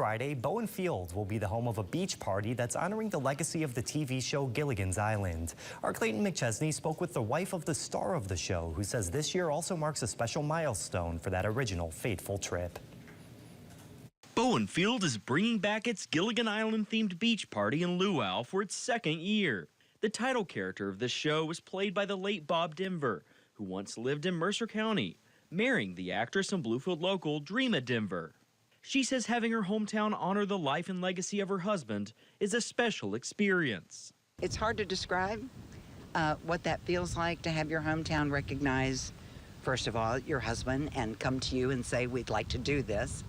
Friday, Bowen Field will be the home of a beach party that's honoring the legacy of the TV show Gilligan's Island. Our Clayton McChesney spoke with the wife of the star of the show, who says this year also marks a special milestone for that original fateful trip. Bowen Field is bringing back its Gilligan Island-themed beach party in luau for its second year. The title character of this show was played by the late Bob Denver, who once lived in Mercer County, marrying the actress and Bluefield local Dreama Denver. She says having her hometown honor the life and legacy of her husband is a special experience. It's hard to describe what that feels like to have your hometown recognize, first of all, your husband and come to you and say, we'd like to do this.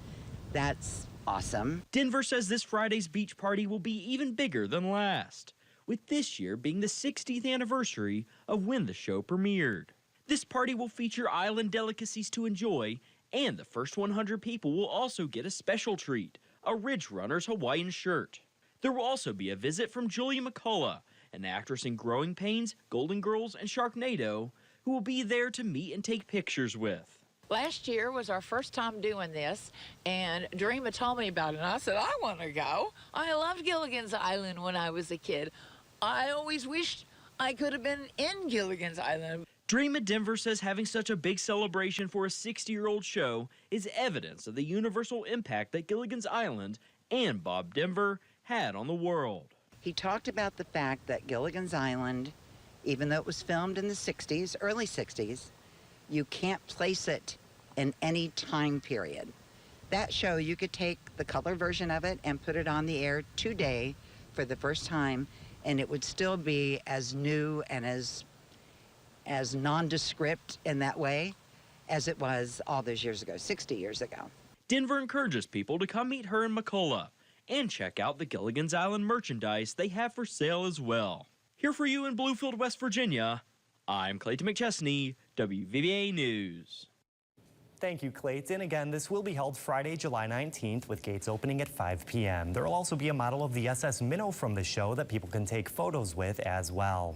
That's awesome. Denver says this Friday's beach party will be even bigger than last, with this year being the 60th anniversary of when the show premiered. This party will feature island delicacies to enjoy, and the first 100 people will also get a special treat, a Ridge Runner's Hawaiian shirt. There will also be a visit from Julia McCullough, an actress in Growing Pains, Golden Girls, and Sharknado, who will be there to meet and take pictures with. Last year was our first time doing this, and Dreama told me about it, and I said, I want to go. I loved Gilligan's Island when I was a kid. I always wished I could have been in Gilligan's Island. Dreama Denver says having such a big celebration for a 60-year-old show is evidence of the universal impact that Gilligan's Island and Bob Denver had on the world. He talked about the fact that Gilligan's Island, even though it was filmed in the 60s, early 60s, you can't place it in any time period. That show, you could take the color version of it and put it on the air today for the first time, and it would still be as new and as nondescript in that way as it was all those years ago, 60 years ago. Denver encourages people to come meet her in McCullough and check out the Gilligan's Island merchandise they have for sale as well. Here for you in Bluefield, West Virginia, I'm Clayton McChesney, WVVA News. Thank you, Clayton. Again, this will be held Friday, July 19th, with gates opening at 5 p.m. There will also be a model of the SS Minnow from the show that people can take photos with as well.